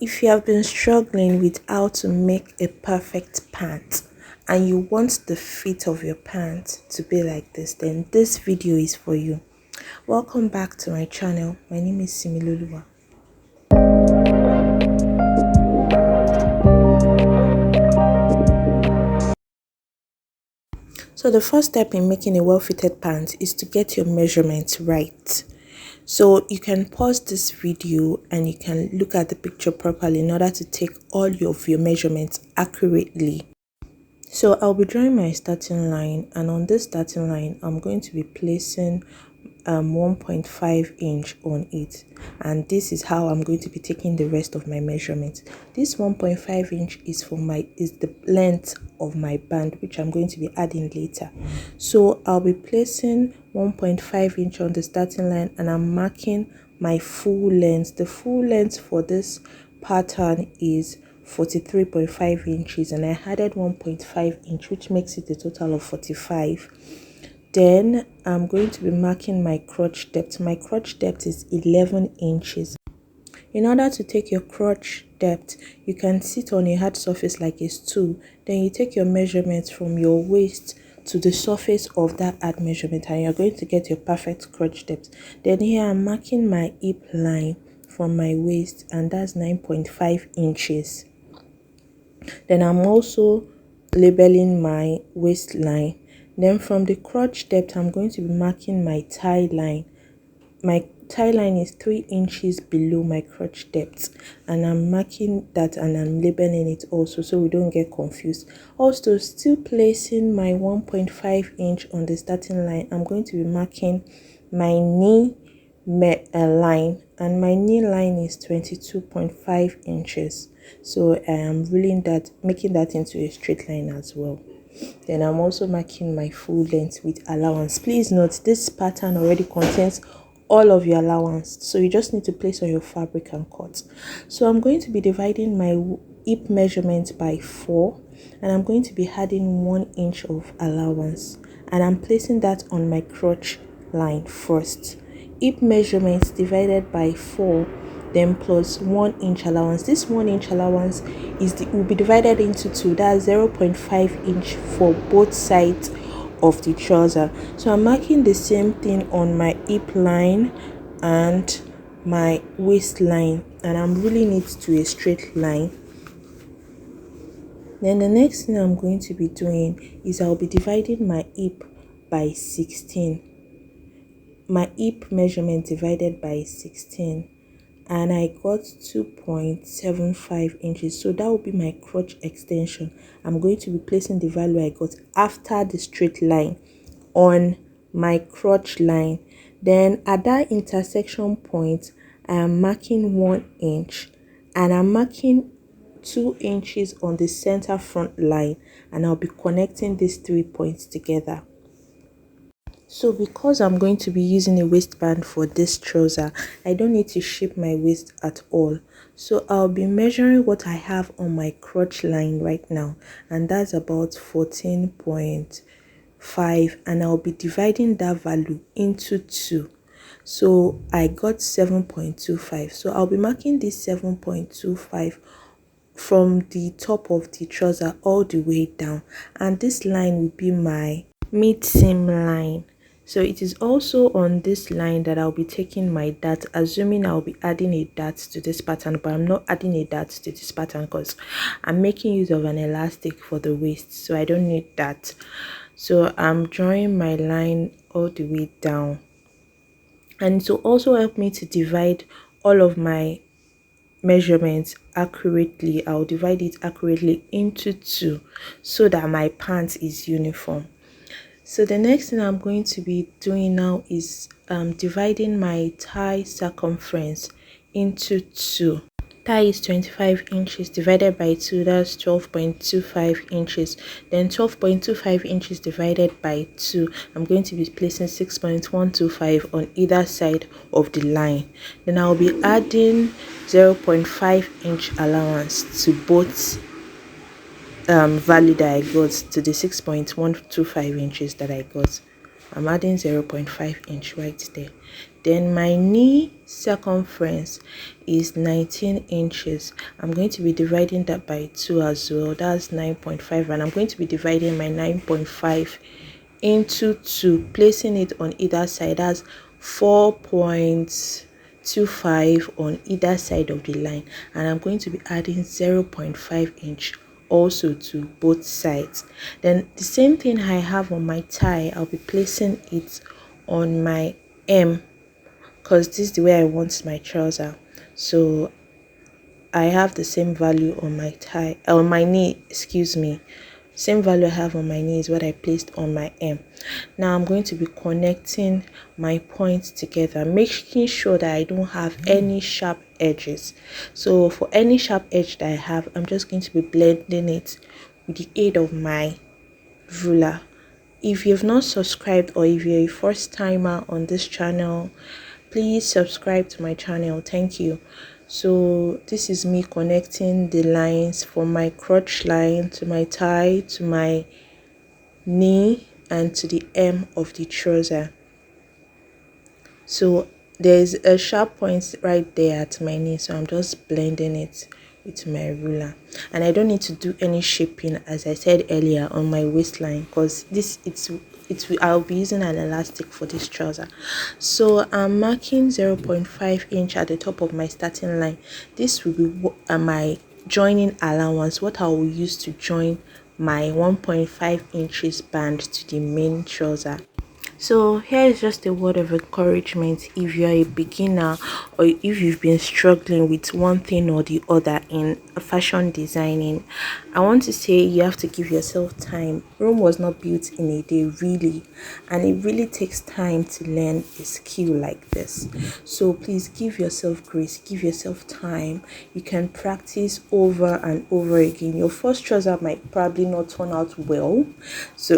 If you have been struggling with how to make a perfect pant and you want the fit of your pant to be like this, then this video is for you. Welcome back to my channel. My name is Similoluwa. So the first step in making a well-fitted pant is to get your measurements right. So you can pause this video and you can look at the picture properly in order to take all of your measurements accurately. So I'll be drawing my starting line, and on this starting line I'm going to be placing 1.5 inch on it, and this is how I'm going to be taking the rest of my measurements. This 1.5 inch is the length of my band, which I'm going to be adding later. So I'll be placing 1.5 inch on the starting line, and I'm marking my full length. The full length for this pattern is 43.5 inches, and I added 1.5 inch, which makes it a total of 45. Then I'm going to be marking my crotch depth. My crotch depth is 11 inches. In order to take your crotch depth, you can sit on a hard surface like a stool. Then you take your measurements from your waist to the surface of that hard measurement, and you're going to get your perfect crotch depth. Then here I'm marking my hip line from my waist, and that's 9.5 inches. Then I'm also labeling my waistline. Then from the crotch depth, I'm going to be marking my thigh line. My thigh line is 3 inches below my crotch depth, and I'm marking that and I'm labeling it also so we don't get confused. Also, still placing my 1.5 inch on the starting line, I'm going to be marking my knee line, and my knee line is 22.5 inches. So I am making that into a straight line as well. Then I'm also marking my full length with allowance. Please note, this pattern already contains all of your allowance, so you just need to place on your fabric and cut. So I'm going to be dividing my hip measurement by 4, and I'm going to be adding 1 inch of allowance, and I'm placing that on my crotch line first. Hip measurements divided by 4, then plus 1 inch allowance. This 1 inch allowance will be divided into 2. That's 0.5 inch for both sides of the trouser. So I'm marking the same thing on my hip line and my waistline, and I'm ruling it to a straight line. Then the next thing I'm going to be doing is I'll be dividing my hip by 16. My hip measurement divided by 16, and I got 2.75 inches. So that will be my crotch extension. I'm going to be placing the value I got after the straight line on my crotch line. Then at that intersection point, I am marking 1 inch, and I'm marking 2 inches on the center front line, and I'll be connecting these 3 points together. So because I'm going to be using a waistband for this trouser, I don't need to shape my waist at all. So I'll be measuring what I have on my crotch line right now, and that's about 14.5, and I'll be dividing that value into 2. So I got 7.25. So I'll be marking this 7.25 from the top of the trouser all the way down, and this line will be my mid seam line. So it is also on this line that I'll be taking my dart, assuming I'll be adding a dart to this pattern, but I'm not adding a dart to this pattern because I'm making use of an elastic for the waist, so I don't need that. So I'm drawing my line all the way down, and to also help me to divide all of my measurements accurately, I'll divide it accurately into 2 so that my pants is uniform. So the next thing I'm going to be doing now is dividing my thigh circumference into 2. Thigh is 25 inches divided by 2, that's 12.25 inches. Then 12.25 inches divided by 2, I'm going to be placing 6.125 on either side of the line. Then I'll be adding 0.5 inch allowance to both value that I got, to the 6.125 inches that I got. I'm adding 0.5 inch right there. Then my knee circumference is 19 inches. I'm going to be dividing that by 2 as well. That's 9.5, and I'm going to be dividing my 9.5 into 2, placing it on either side. That's 4.25 on either side of the line, and I'm going to be adding 0.5 inch also to both sides. Then the same thing I have on my tie, I'll be placing it on my M, because this is the way I want my trouser. So I have the same value on my tie, on my knee, excuse me. Same value I have on my knee is what I placed on my M. Now I'm going to be connecting my points together, making sure that I don't have any sharp edges. So for any sharp edge that I have, I'm just going to be blending it with the aid of my ruler. If you've not subscribed, or if you're a first timer on this channel, please subscribe to my channel. Thank you. So this is me connecting the lines from my crotch line to my tie to my knee and to the hem of the trouser. So there's a sharp point right there at my knee, so I'm just blending it with my ruler, and I don't need to do any shaping, as I said earlier, on my waistline, because I'll be using an elastic for this trouser. So I'm marking 0.5 inch at the top of my starting line. This will be my joining allowance, what I will use to join my 1.5 inches band to the main trouser. So here is just a word of encouragement. If you are a beginner, or if you've been struggling with one thing or the other in fashion designing, I want to say you have to give yourself time. Rome was not built in a day, really, and it really takes time to learn a skill like this. So please give yourself grace, give yourself time. You can practice over and over again. Your first trouser might probably not turn out well,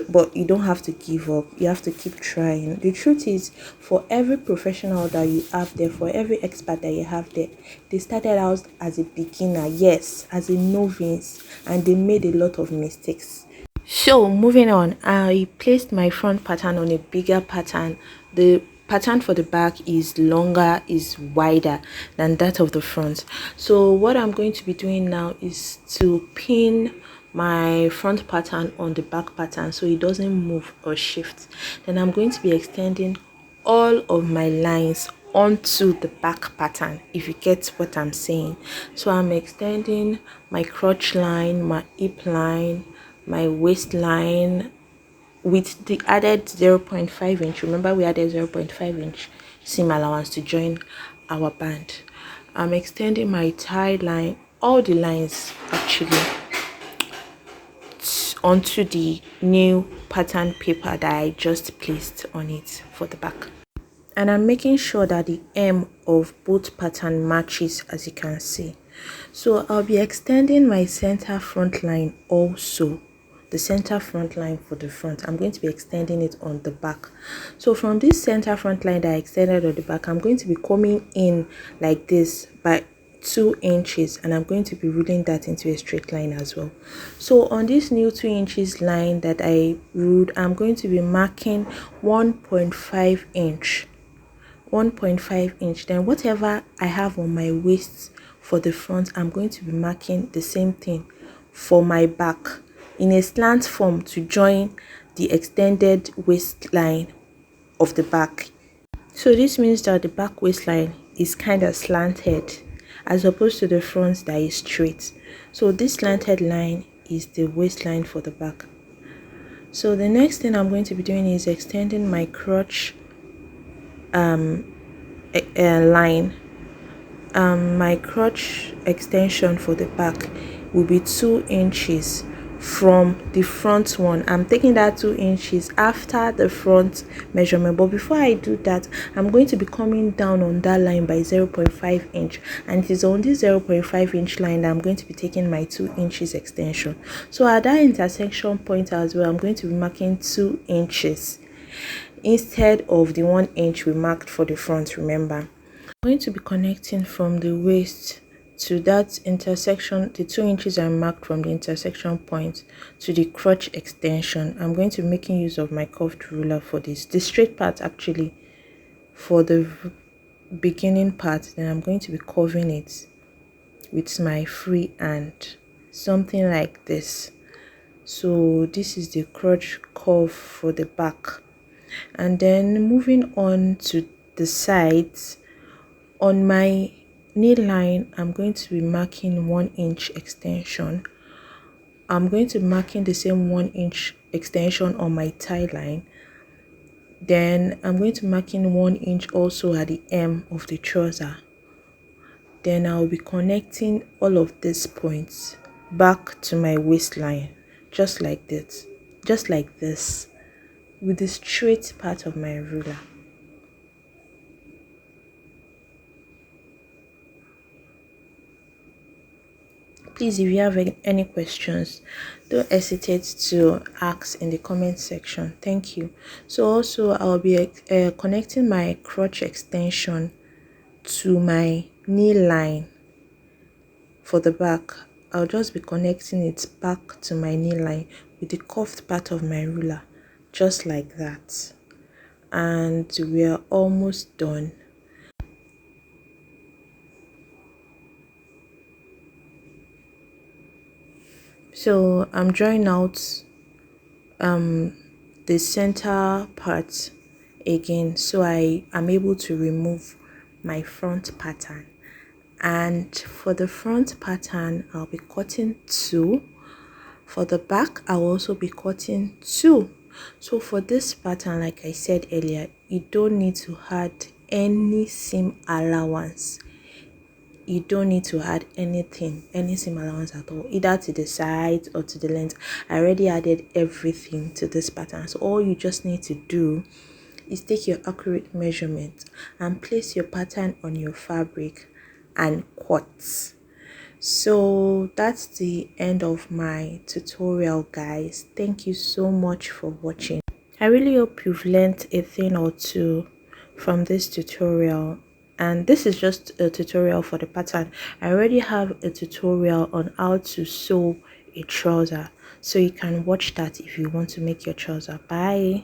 but you don't have to give up. You have to keep trying. The truth is, for every professional that you have there, for every expert that you have there, they started out as a beginner, yes, as a novice, and they made a lot of mistakes. So moving on, I placed my front pattern on a bigger pattern. The pattern for the back is longer, is wider than that of the front. So what I'm going to be doing now is to pin my front pattern on the back pattern so it doesn't move or shift. Then I'm going to be extending all of my lines onto the back pattern, if you get what I'm saying. So I'm extending my crotch line, my hip line, my waistline with the added 0.5 inch. Remember, we added 0.5 inch seam allowance to join our band. I'm extending my tie line, all the lines actually, onto the new pattern paper that I just placed on it for the back. And I'm making sure that the hem of both pattern matches, as you can see. So I'll be extending my center front line also. The center front line for the front, I'm going to be extending it on the back. So from this center front line that I extended on the back, I'm going to be coming in like this by 2 inches, and I'm going to be ruling that into a straight line as well. So on this new 2 inches line that I ruled, I'm going to be marking 1.5 inch. 1.5 inch. Then whatever I have on my waist for the front, I'm going to be marking the same thing for my back in a slant form to join the extended waistline of the back. So this means that the back waistline is kind of slanted as opposed to the front that is straight. So this slanted line is the waistline for the back. So the next thing I'm going to be doing is extending my crotch line. My crotch extension for the back will be 2 inches from the front one. I'm taking that 2 inches after the front measurement, but before I do that, I'm going to be coming down on that line by 0.5 inch, and it is on this 0.5 inch line that I'm going to be taking my 2 inches extension. So at that intersection point as well, I'm going to be marking 2 inches instead of the 1 inch we marked for the front. Remember, I'm going to be connecting from the waist to that intersection, the 2 inches I marked from the intersection point to the crotch extension. I'm going to be making use of my curved ruler for this, the straight part actually for the beginning part. Then I'm going to be curving it with my free hand, something like this. So this is the crotch curve for the back. And then moving on to the sides, on my knee line, I'm going to be marking 1 inch extension. I'm going to be marking the same 1 inch extension on my tie line. Then I'm going to be marking 1 inch also at the hem of the trouser. Then I'll be connecting all of these points back to my waistline, just like this, with the straight part of my ruler. Please, if you have any questions, don't hesitate to ask in the comment section. Thank you. So also I'll be connecting my crotch extension to my knee line for the back. I'll just be connecting it back to my knee line with the curved part of my ruler, just like that. And we are almost done. So I'm drawing out the center part again, so I am able to remove my front pattern. And for the front pattern, I'll be cutting 2. For the back, I'll also be cutting 2. So for this pattern, like I said earlier, you don't need to add any seam allowance. You don't need to add any seam allowance at all, either to the sides or to the length. I already added everything to this pattern. So all you just need to do is take your accurate measurement and place your pattern on your fabric and cut. So that's the end of my tutorial, guys. Thank you so much for watching. I really hope you've learned a thing or two from this tutorial. And this is just a tutorial for the pattern. I already have a tutorial on how to sew a trouser, so you can watch that if you want to make your trouser. Bye.